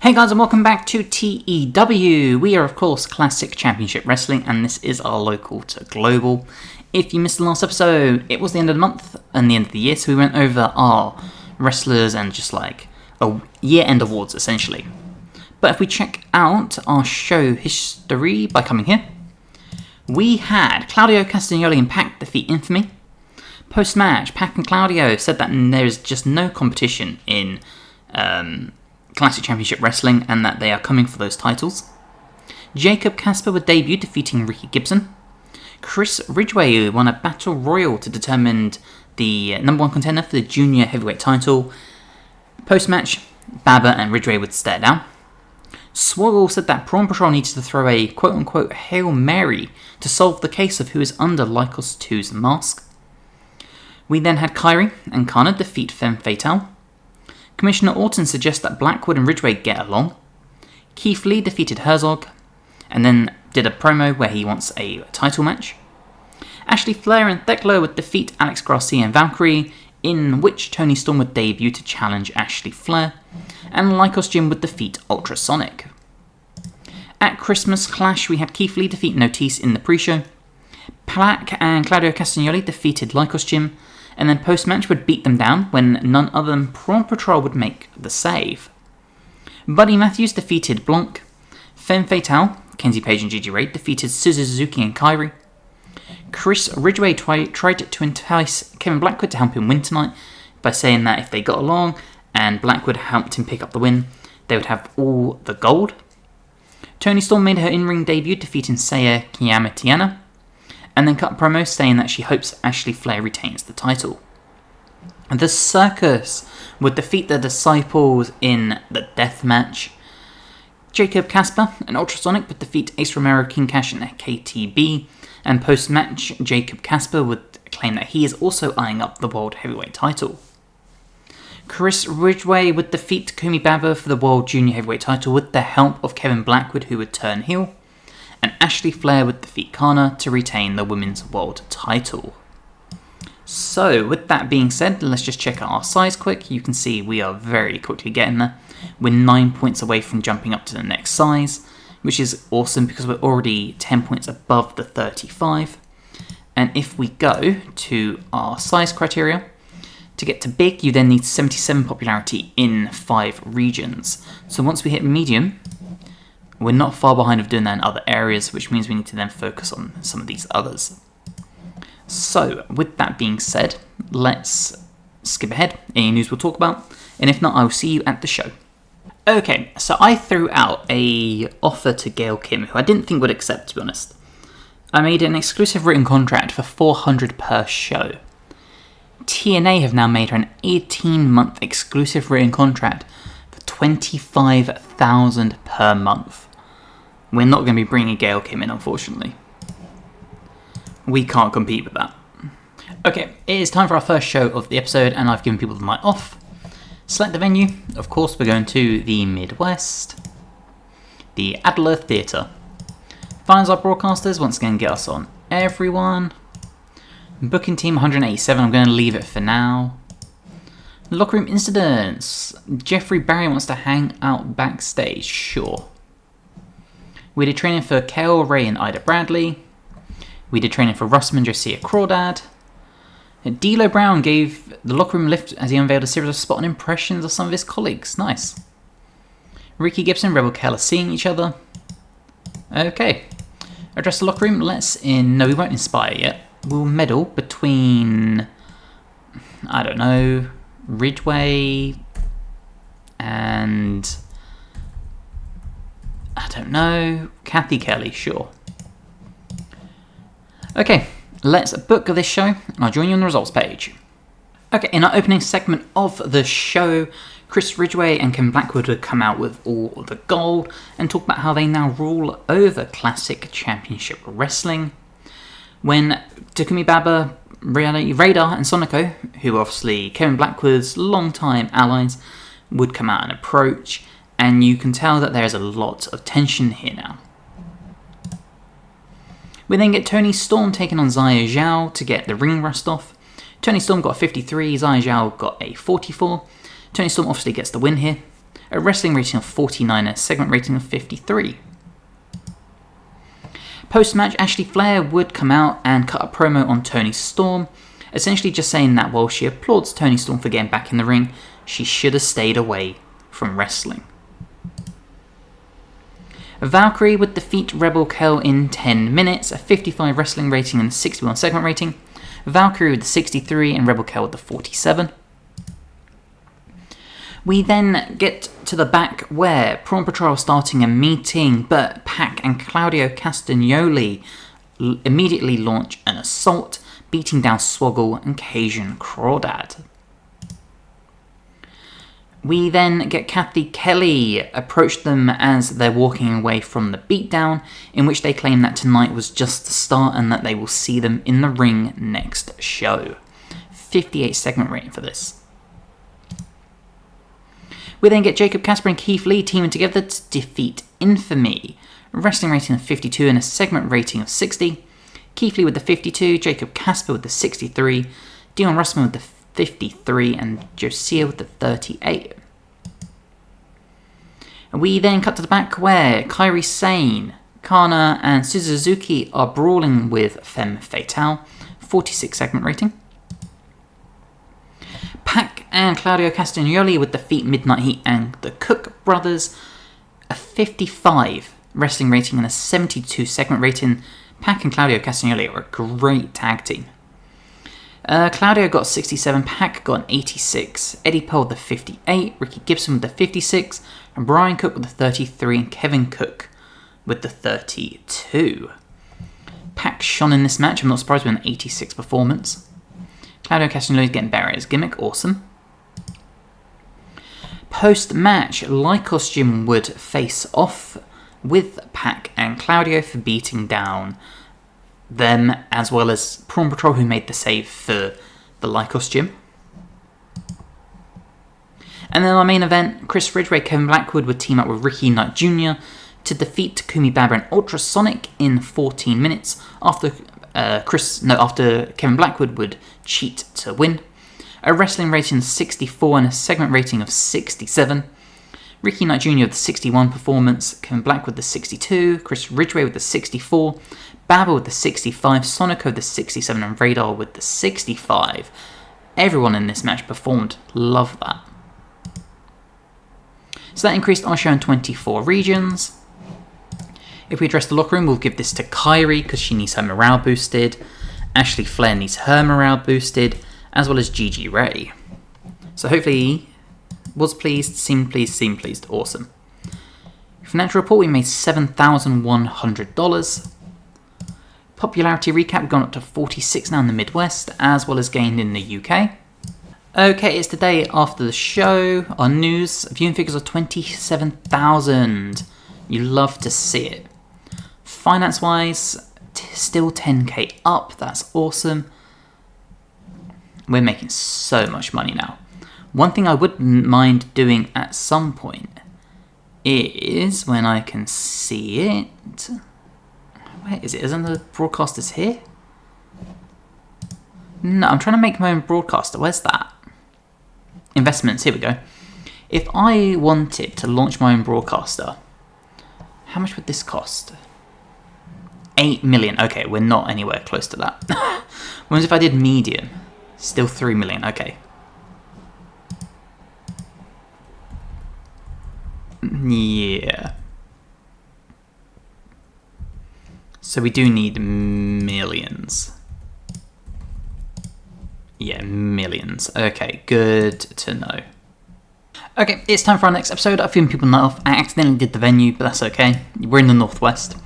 Hey guys, and welcome back to TEW. We are, of course, Classic Championship Wrestling, and this is our local to global. If you missed the last episode, it was the end of the month and the end of the year, so we went over our wrestlers and just like a year-end awards, essentially. But if we check out our show history by coming here, we had Claudio Castagnoli and Pac defeat Infamy. Post-match, Pac and Claudio said that there is just no competition in Classic Championship Wrestling and that they are coming for those titles. Jacob Kasper would debut defeating Ricky Gibson. Chris Ridgway won a battle royal to determine the number one contender for the junior heavyweight title. Post-match, Baba and Ridgway would stare down. Swoggle said that Prawn Patrol needs to throw a quote-unquote Hail Mary to solve the case of who is under Lycos 2's mask. We then had Kyrie and Kana defeat Femme Fatale. Commissioner Orton suggests that Blackwood and Ridgway get along. Keith Lee defeated Herzog, and then did a promo where he wants a title match. Ashley Flair and Thekla would defeat Alex Garcia and Valkyrie, in which Tony Storm would debut to challenge Ashley Flair, and Lycos Jim would defeat Ultrasonic. At Christmas Clash, we had Keith Lee defeat Notice in the pre-show. Pac and Claudio Castagnoli defeated Lycos Jim, and then post-match would beat them down when none other than Prawn Patrol would make the save. Buddy Matthews defeated Blanc. Femme Fatale, Kenzie Page and Gigi Ray defeated Suzuki and Kyrie. Chris Ridgway tried to entice Kevin Blackwood to help him win tonight by saying that if they got along and Blackwood helped him pick up the win, they would have all the gold. Tony Storm made her in-ring debut defeating Saya Kiyamatiana, and then cut a promo saying that she hopes Ashley Flair retains the title. The Circus would defeat the Disciples in the death match. Jacob Kasper and Ultrasonic would defeat Ace Romero, King Cash and KTB, and post-match Jacob Kasper would claim that he is also eyeing up the World Heavyweight title. Chris Ridgway would defeat Kumi Baba for the World Junior Heavyweight title with the help of Kevin Blackwood, who would turn heel. And Ashley Flair would defeat Kana to retain the Women's World title. So, with that being said, let's just check out our size quick. You can see we are very quickly getting there. We're 9 points away from jumping up to the next size, which is awesome because we're already 10 points above the 35. And if we go to our size criteria, to get to big, you then need 77 popularity in 5 regions. So once we hit medium, we're not far behind of doing that in other areas, which means we need to then focus on some of these others. So, with that being said, let's skip ahead. Any news we'll talk about, and if not, I will see you at the show. Okay, so I threw out a offer to Gail Kim, who I didn't think would accept, to be honest. I made an exclusive written contract for $400 per show. TNA have now made her an 18-month exclusive written contract for $25,000 per month. We're not going to be bringing Gail Kim in, unfortunately. We can't compete with that. Okay, it is time for our first show of the episode, and I've given people the night off. Select the venue. Of course, we're going to the Midwest, the Adler Theatre. Finds our broadcasters, once again, get us on everyone. Booking team 187, I'm going to leave it for now. Locker room incidents. Jeffrey Barry wants to hang out backstage, sure. We did training for Kale Ray and Ida Bradley. We did training for Russman Josiah Crawdad. D'Lo Brown gave the locker room lift as he unveiled a series of spot-on impressions of some of his colleagues. Nice. Ricky Gibson, Rebel Kell are seeing each other. Okay. Address the locker room. No, we won't inspire yet. We'll medal between, I don't know, Ridgway and, I don't know, Kathy Kelly, sure. Okay, let's book this show, and I'll join you on the results page. Okay, in our opening segment of the show, Chris Ridgway and Kevin Blackwood would come out with all the gold and talk about how they now rule over Classic Championship Wrestling. When Takumi Baba, Radar and Sonico, who are obviously Kevin Blackwood's longtime allies, would come out and approach, and you can tell that there is a lot of tension here now. We then get Tony Storm taking on Xia Zhao to get the ring rust off. Tony Storm got a 53, Xia Zhao got a 44. Tony Storm obviously gets the win here. a wrestling rating of 49 and a segment rating of 53. Post-match, Ashley Flair would come out and cut a promo on Toni Storm, essentially just saying that while she applauds Toni Storm for getting back in the ring, she should have stayed away from wrestling. Valkyrie would defeat Rebel Kell in 10 minutes, a 55 wrestling rating and a 61 segment rating. Valkyrie with the 63 and Rebel Kell with the 47. We then get to the back where Prawn Patrol are starting a meeting, but Pac and Claudio Castagnoli immediately launch an assault, beating down Swoggle and Cajun Crawdad. We then get Kathy Kelly approach them as they're walking away from the beatdown, in which they claim that tonight was just the start and that they will see them in the ring next show. 58 segment rating for this. We then get Jacob Kasper and Keith Lee teaming together to defeat Infamy. A wrestling rating of 52 and a segment rating of 60. Keith Lee with the 52, Jacob Kasper with the 63, Dion Russman with the 53, and Josiah with the 38. We then cut to the back where Kairi Sane, Kana, and Suzuki are brawling with Femme Fatale. 46 segment rating. Pac and Claudio Castagnoli would defeat Midnight Heat and the Cook Brothers. A 55 wrestling rating and a 72 segment rating. Pac and Claudio Castagnoli are a great tag team. Claudio got 67, Pac got an 86, Eddie Pearl with the 58, Ricky Gibson with the 56, and Brian Cook with the 33, and Kevin Cook with the 32. Pac shone in this match, I'm not surprised with an 86 performance. Claudio Castagnoli is getting better at his gimmick, awesome. Post-match, Lycos Jim would face off with Pac and Claudio for beating down them, as well as Prawn Patrol, who made the save for the Lycos Gym. And then our main event, Chris Ridgway, Kevin Blackwood would team up with Ricky Knight Jr. to defeat Takumi Baba and Ultrasonic in 14 minutes after Kevin Blackwood would cheat to win. A wrestling rating of 64 and a segment rating of 67. Ricky Knight Jr. with the 61 performance, Kevin Blackwood with the 62, Chris Ridgway with the 64, Baba with the 65, Sonico with the 67, and Radar with the 65. Everyone in this match performed. Love that. So that increased our show in 24 regions. If we address the locker room, we'll give this to Kairi because she needs her morale boosted. Ashley Flair needs her morale boosted, as well as Gigi Ray. So hopefully, was pleased, seemed pleased, awesome. Financial report, we made $7,100. Popularity recap, we've gone up to 46 now in the Midwest, as well as gained in the UK. Okay, it's the day after the show. Our news, viewing figures are 27,000. You love to see it. Finance-wise, still 10k up, that's awesome. We're making so much money now. One thing I wouldn't mind doing at some point is when I can see it. Where is it? Isn't the broadcasters here? No, I'm trying to make my own broadcaster. Where's that? Investments, here we go. If I wanted to launch my own broadcaster, how much would this cost? 8 million. Okay, we're not anywhere close to that. Whereas if I did medium, still 3 million. Okay. Yeah. So we do need millions. Yeah, millions. Okay, good to know. Okay, it's time for our next episode. I've given people that off. I accidentally did the venue, but that's okay. We're in the Northwest.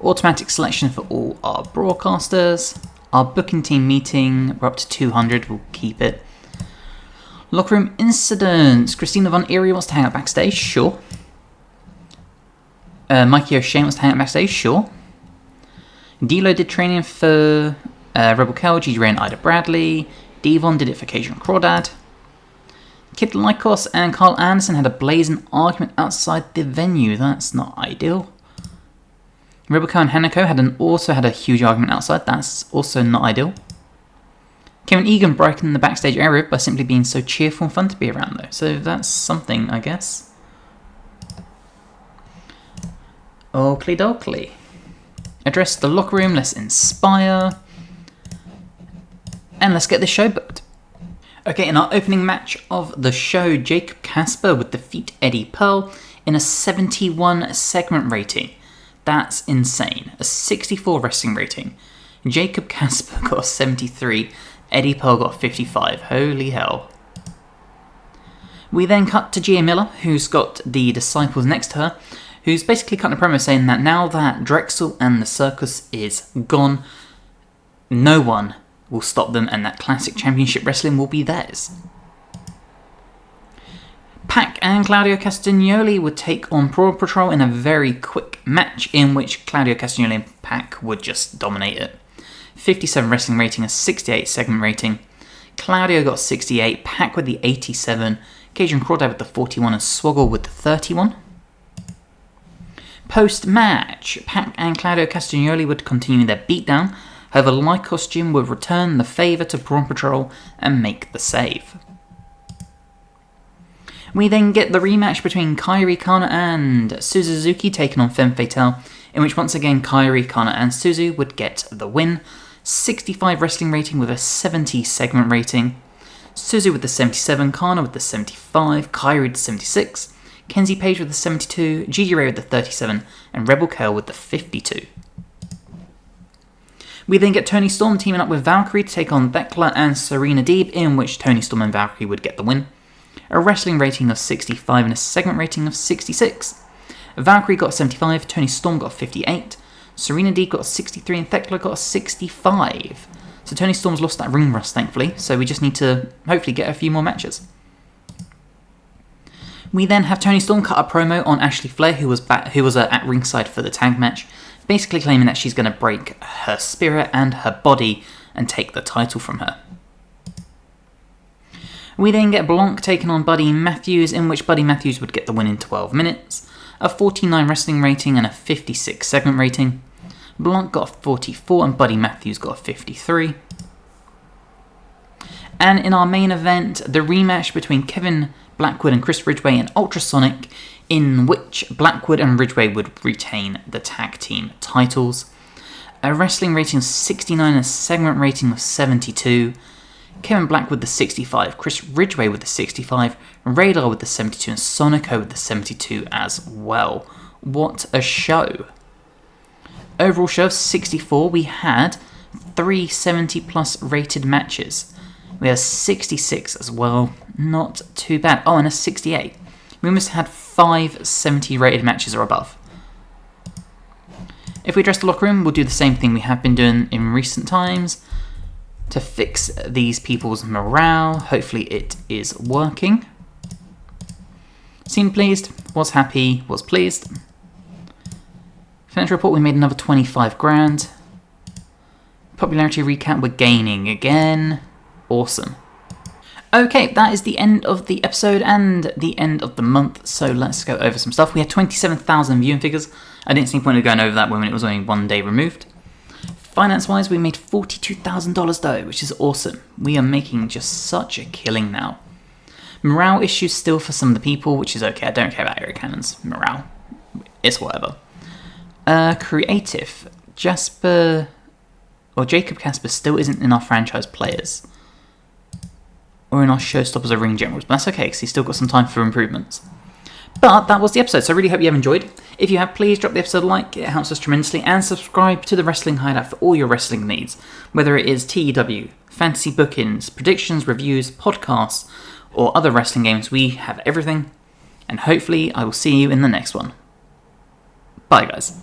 Automatic selection for all our broadcasters. Our booking team meeting, we're up to 200, we'll keep it. Locker room incidents. Christina Von Eerie wants to hang out backstage, sure. Mikey O'Shea wants to hang out backstage, sure. D'Lo did training for Rebel Kell, Gigi Ray and Ida Bradley. Devon did it for Cajun Crawdad. Kid Lycos and Carl Anderson had a blazing argument outside the venue. That's not ideal. Rebel Kell and Hanako also had a huge argument outside. That's also not ideal. Kevin Egan brightened the backstage area by simply being so cheerful and fun to be around, though. So that's something, I guess. Oakley dokley. Address the locker room, let's inspire. And let's get this show booked. Okay, in our opening match of the show, Jacob Kasper would defeat Eddie Pearl in a 71 segment rating. That's insane. A 64 wrestling rating. Jacob Kasper got a 73, Eddie Pearl got a 55. Holy hell. We then cut to Gia Miller, who's got the Disciples next to her, who's basically cutting a promo saying that now that Drexel and the Circus is gone, no one will stop them and that Classic Championship Wrestling will be theirs. Pac and Claudio Castagnoli would take on Paw Patrol in a very quick match in which Claudio Castagnoli and Pac would just dominate it. 57 wrestling rating, a 68 segment rating. Claudio got 68, Pac with the 87, Cajun Crawdad with the 41 and Swoggle with the 31. Post-match, Pac and Claudio Castagnoli would continue their beatdown. However, Lycos Jim would return the favour to Paw Patrol and make the save. We then get the rematch between Kairi Kana and Suzuki taking on Femme Fatale, in which once again Kairi Kana and Suzu would get the win. 65 wrestling rating with a 70 segment rating. Suzu with the 77, Kana with the 75, Kairi with the 76, Kenzie Page with the 72, Gigi Ray with the 37, and Rebel Kale with the 52. We then get Toni Storm teaming up with Valkyrie to take on Thekla and Serena Deeb, in which Toni Storm and Valkyrie would get the win. A wrestling rating of 65 and a segment rating of 66. Valkyrie got a 75, Toni Storm got a 58, Serena Deeb got a 63, and Thekla got a 65. So Toni Storm's lost that ring rust, thankfully, so we just need to hopefully get a few more matches. We then have Toni Storm cut a promo on Ashley Flair, who was at ringside for the tag match, basically claiming that she's going to break her spirit and her body and take the title from her. We then get Blanc taking on Buddy Matthews, in which Buddy Matthews would get the win in 12 minutes, a 49 wrestling rating and a 56 segment rating. Blanc got a 44 and Buddy Matthews got a 53. And in our main event, the rematch between Kevin Blackwood and Chris Ridgway in Ultrasonic, in which Blackwood and Ridgway would retain the tag team titles. A wrestling rating of 69 and a segment rating of 72. Kevin Black with the 65, Chris Ridgway with the 65, Radar with the 72, and Sonico with the 72 as well. What a show. Overall show of 64, we had 3 70+ rated matches. We had 66 as well, not too bad. Oh, and a 68. We almost had 5 70 rated matches or above. If we address the locker room, we'll do the same thing we have been doing in recent times to fix these people's morale. Hopefully it is working. Seemed pleased, was happy, was pleased. Financial report, we made another 25 grand. Popularity recap, we're gaining again. Awesome. Okay, that is the end of the episode and the end of the month, so let's go over some stuff. We had 27,000 viewing figures. I didn't see any point in going over that when it was only 1 day removed. Finance-wise, we made $42,000 though, which is awesome. We are making just such a killing now. Morale issues still for some of the people, which is okay. I don't care about Eric Cannon's morale. It's whatever. Creative. Jacob Kasper still isn't in our franchise players. Or in our showstoppers or ring generals, but that's okay, because he's still got some time for improvements. But that was the episode, so I really hope you have enjoyed. If you have, please drop the episode a like, it helps us tremendously, and subscribe to the Wrestling Hideout for all your wrestling needs, whether it is TEW, fantasy bookings, predictions, reviews, podcasts, or other wrestling games. We have everything, and hopefully I will see you in the next one. Bye guys.